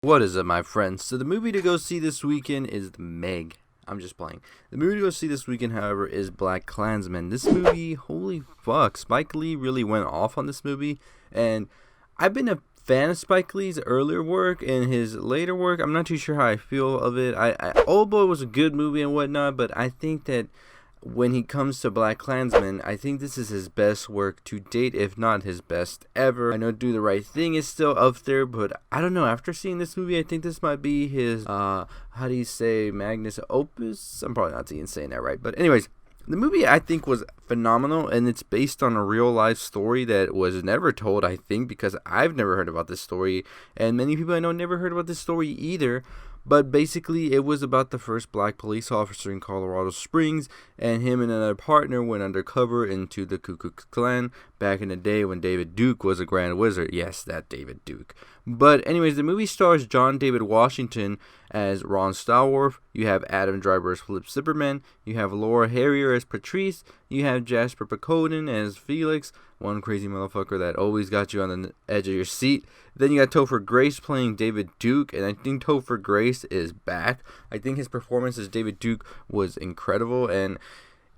What is up, my friends? So the movie to go see this weekend is Meg. I'm just playing. The movie to go see this weekend, however, is BlackKklansman. This movie, holy fuck, Spike Lee really went off on this movie, and I've been a fan of Spike Lee's earlier work and his later work. I'm not too sure how I feel of it. Old Boy was a good movie and whatnot, but I think that when he comes to BlackKklansman, I think this is his best work to date, if not his best ever. I know Do the Right Thing is still up there, but I don't know. After seeing this movie, I think this might be his, how do you say, magnus opus? I'm probably not even saying that right. But anyways, the movie I think was phenomenal, and it's based on a real life story that was never told, I think, because I've never heard about this story, and many people I know never heard about this story either. But basically, it was about the first black police officer in Colorado Springs, and him and another partner went undercover into the Ku Klux Klan back in the day when David Duke was a Grand Wizard. Yes, that David Duke. But anyways, the movie stars John David Washington as Ron Stallworth. You have Adam Driver as Philip Zimmerman. You have Laura Harrier as Patrice. You have Jasper Pacoden as Felix, one crazy motherfucker that always got you on the edge of your seat. Then you got Topher Grace playing David Duke, and I think Topher Grace is back. I think his performance as David Duke was incredible, and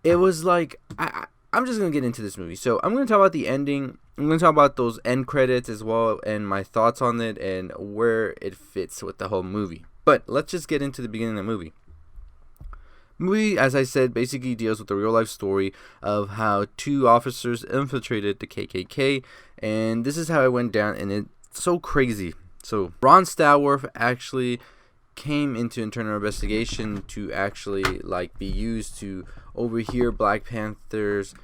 it was like, I'm just going to get into this movie. So I'm going to talk about the ending. I'm going to talk about those end credits as well, and my thoughts on it, and where it fits with the whole movie. But let's just get into the beginning of the movie. Movie, as I said, basically deals with the real life story of how two officers infiltrated the KKK, and this is how it went down, and it's so crazy. So Ron Stallworth actually came into internal investigation to actually be used to overhear Black Panthers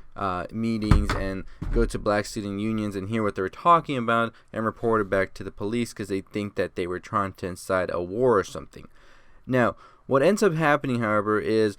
meetings and go to black student unions and hear what they were talking about and report it back to the police because they think that they were trying to incite a war or something. Now, what ends up happening, however, is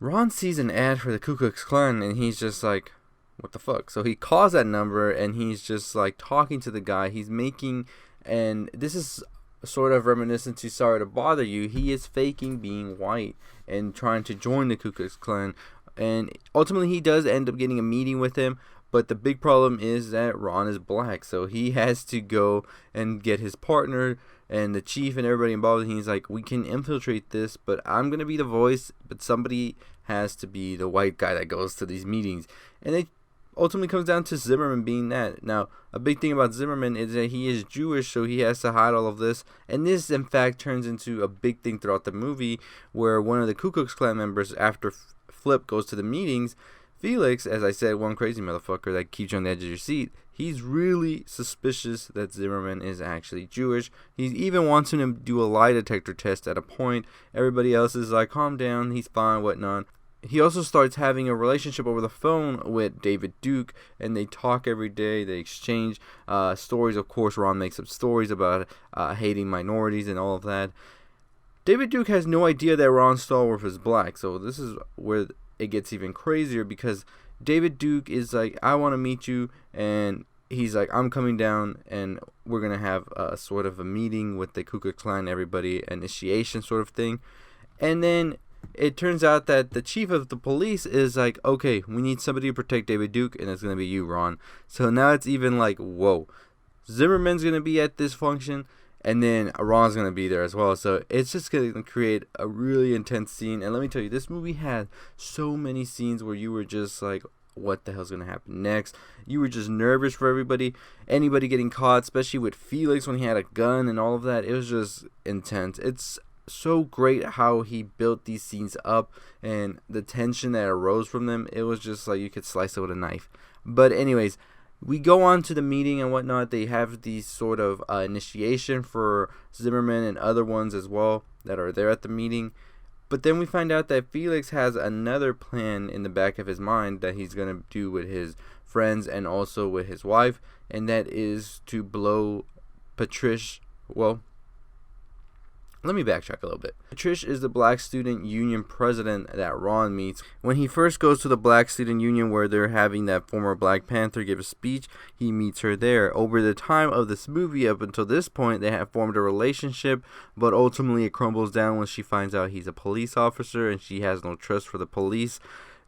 Ron sees an ad for the Ku Klux Klan, and he's just like, what the fuck? So he calls that number, and he's just like talking to the guy. He's making, and this is sort of reminiscent to Sorry to Bother You. He is faking being white and trying to join the Ku Klux Klan, and ultimately he does end up getting a meeting with him. But the big problem is that Ron is black, so he has to go and get his partner and the chief and everybody involved. And he's like, we can infiltrate this, but I'm going to be the voice, but somebody has to be the white guy that goes to these meetings. And it ultimately comes down to Zimmerman being that. Now, a big thing about Zimmerman is that he is Jewish, so he has to hide all of this. And this, in fact, turns into a big thing throughout the movie, where one of the Ku Klux Klan members, after Flip goes to the meetings, Felix, as I said, one crazy motherfucker that keeps you on the edge of your seat, he's really suspicious that Zimmerman is actually Jewish. He even wants him to do a lie detector test at a point. Everybody else is like, calm down, he's fine, whatnot. He also starts having a relationship over the phone with David Duke, and they talk every day. They exchange stories. Of course, Ron makes up stories about hating minorities and all of that. David Duke has no idea that Ron Stallworth is black, so this is where it gets even crazier, because David Duke is like, I want to meet you, and he's like, I'm coming down, and we're going to have a sort of a meeting with the Ku Klux Klan, everybody, initiation sort of thing. And then it turns out that the chief of the police is like, okay, we need somebody to protect David Duke, and it's going to be you, Ron. So now it's even like, whoa, Zimmerman's going to be at this function, and then Ron's going to be there as well. So it's just going to create a really intense scene. And let me tell you, this movie had so many scenes where you were just like, what the hell's going to happen next? You were just nervous for anybody getting caught, especially with Felix when he had a gun and all of that. It was just intense. It's so great how he built these scenes up and the tension that arose from them. It was just like you could slice it with a knife. But anyways, we go on to the meeting and whatnot. They have these sort of initiation for Zimmerman and other ones as well that are there at the meeting. But then we find out that Felix has another plan in the back of his mind that he's going to do with his friends and also with his wife, and that is to blow Patrice. Well, let me backtrack a little bit. Patrice is the Black Student Union president that Ron meets. When he first goes to the Black Student Union where they're having that former Black Panther give a speech, he meets her there. Over the time of this movie, up until this point, they have formed a relationship, but ultimately it crumbles down when she finds out he's a police officer and she has no trust for the police.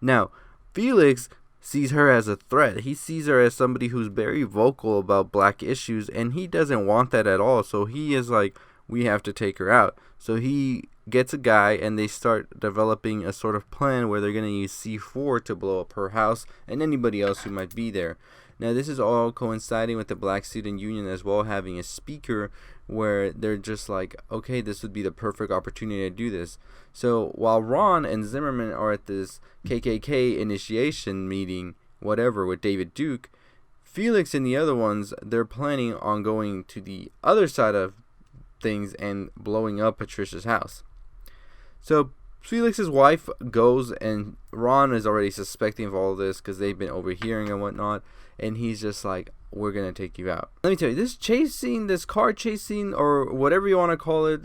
Now, Felix sees her as a threat. He sees her as somebody who's very vocal about black issues, and he doesn't want that at all. So he is like, we have to take her out. So he gets a guy, and they start developing a sort of plan where they're going to use C4 to blow up her house and anybody else who might be there. Now, this is all coinciding with the Black Student Union as well having a speaker where they're just like, okay, this would be the perfect opportunity to do this. So while Ron and Zimmerman are at this KKK initiation meeting, whatever, with David Duke, Felix and the other ones, they're planning on going to the other side of things and blowing up Patricia's house. So Felix's wife goes, and Ron is already suspecting of all of this because they've been overhearing and whatnot, and he's just like, we're gonna take you out. Let me tell you, this chase scene, this car chase scene, or whatever you want to call it,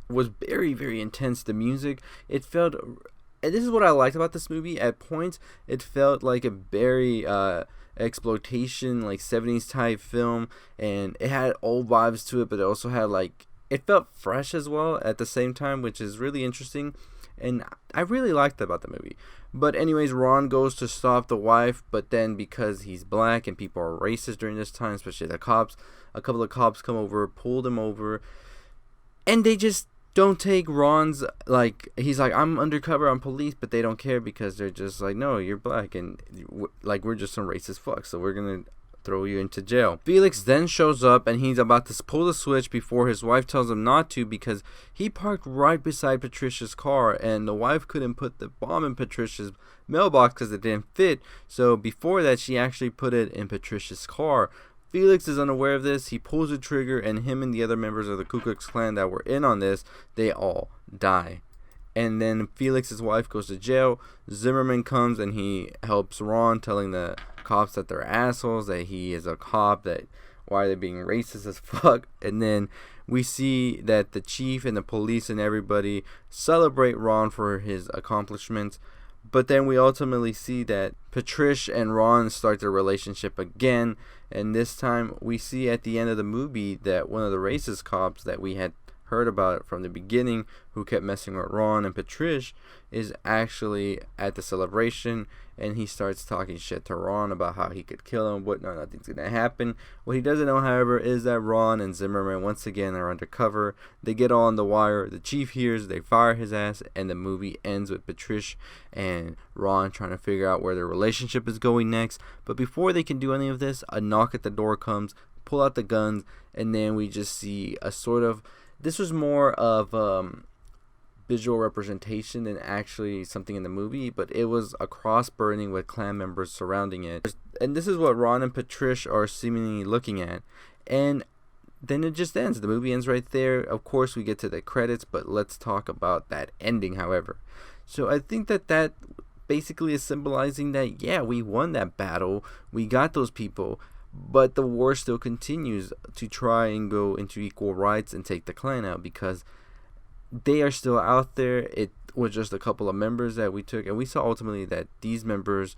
was very, very intense. The music, it felt, and this is what I liked about this movie, at points it felt like a very exploitation, like 70s type film, and it had old vibes to it, but it also had like, it felt fresh as well at the same time, which is really interesting, and I really liked that about the movie. But anyways, Ron goes to stop the wife, but then because he's black and people are racist during this time, especially the cops, a couple of cops come over, pull him over, and they just don't take Ron's, like, he's like, I'm undercover, I'm police, but they don't care because they're just like, no, you're black, and like, we're just some racist fucks, so we're gonna throw you into jail. Felix then shows up, and he's about to pull the switch before his wife tells him not to, because he parked right beside Patricia's car, and the wife couldn't put the bomb in Patricia's mailbox because it didn't fit. So before that, she actually put it in Patricia's car. Felix is unaware of this. He pulls the trigger, and him and the other members of the Ku Klux Klan that were in on this, they all die. And then Felix's wife goes to jail. Zimmerman comes, and he helps Ron, telling the cops that they're assholes, that he is a cop, that why are they being racist as fuck. And then we see that the chief and the police and everybody celebrate Ron for his accomplishments. But then we ultimately see that Patrice and Ron start their relationship again, and this time we see at the end of the movie that one of the racist cops that we had heard about from the beginning, who kept messing with Ron and Patrice, is actually at the celebration, and he starts talking shit to Ron about how he could kill him, whatnot, nothing's gonna happen. What he doesn't know, however, is that Ron and Zimmerman once again are undercover. They get all on the wire, the chief hears, they fire his ass, and the movie ends with Patrice and Ron trying to figure out where their relationship is going next. But before they can do any of this, a knock at the door comes, pull out the guns, and then we just see a sort of, this was more of visual representation than actually something in the movie, but it was a cross burning with Klan members surrounding it. And this is what Ron and Patrice are seemingly looking at. And then it just ends. The movie ends right there. Of course, we get to the credits, but let's talk about that ending, however. So I think that basically is symbolizing that, yeah, we won that battle. We got those people. But the war still continues to try and go into equal rights and take the Klan out, because they are still out there. It was just a couple of members that we took, and we saw ultimately that these members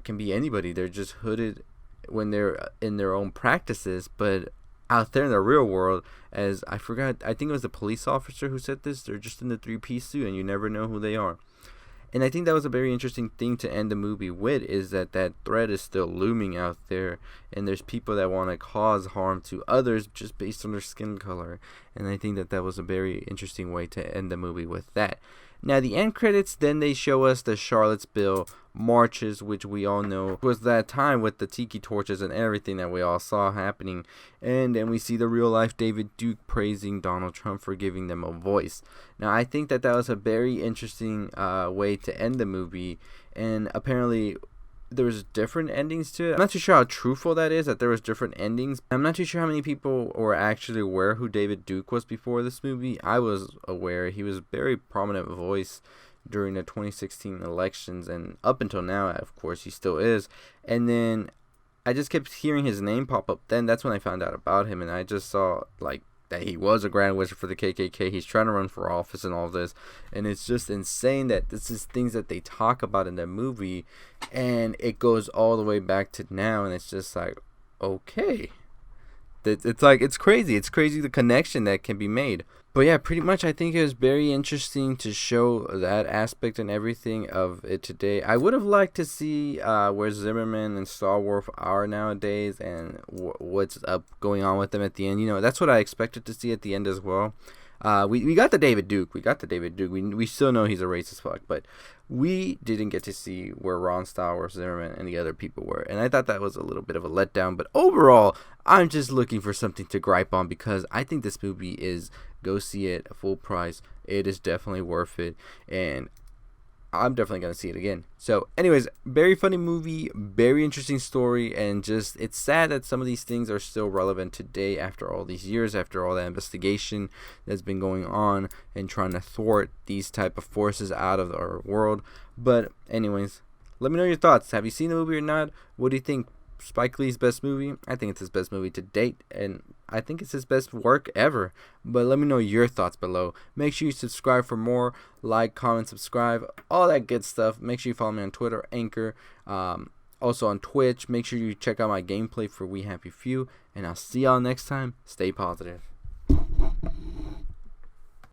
can be anybody. They're just hooded when they're in their own practices, but out there in the real world, as I forgot, I think it was the police officer who said this, they're just in the three-piece suit and you never know who they are. And I think that was a very interesting thing to end the movie with, is that threat is still looming out there, and there's people that want to cause harm to others just based on their skin color. And I think that was a very interesting way to end the movie with that. Now, the end credits, then they show us the Charlottesville marches, which we all know was that time with the tiki torches and everything that we all saw happening. And then we see the real life David Duke praising Donald Trump for giving them a voice. Now, I think that was a very interesting way to end the movie, and apparently there was different endings to it. I'm not too sure how truthful that is, that there was different endings. I'm not too sure how many people were actually aware who David Duke was before this movie. I was aware. He was a very prominent voice during the 2016 elections, and up until now, of course, he still is. And then I just kept hearing his name pop up. Then that's when I found out about him, and I just saw like that he was a Grand Wizard for the KKK. He's trying to run for office and all this, and it's just insane that this is things that they talk about in the movie, and it goes all the way back to now, and it's just like, okay, it's like, it's crazy the connection that can be made. But yeah, pretty much I think it was very interesting to show that aspect and everything of it today. I would have liked to see where Zimmerman and Star Wars are nowadays and what's up going on with them at the end. You know, that's what I expected to see at the end as well. We got the David Duke. We still know he's a racist fuck, but we didn't get to see where Ron Stowers, Zimmerman, and the other people were. And I thought that was a little bit of a letdown. But overall, I'm just looking for something to gripe on because I think this movie is, go see it, full price. It is definitely worth it. And I'm definitely going to see it again. So, anyways, very funny movie, very interesting story, and just, it's sad that some of these things are still relevant today after all these years, after all that investigation that's been going on and trying to thwart these type of forces out of our world. But, anyways, let me know your thoughts. Have you seen the movie or not? What do you think? Spike Lee's best movie? I think it's his best movie to date, and I think it's his best work ever. But let me know your thoughts below. Make sure you subscribe for more. Like, comment, subscribe, all that good stuff. Make sure you follow me on Twitter, Anchor, also on Twitch. Make sure you check out my gameplay for We Happy Few, and I'll see y'all next time. Stay positive.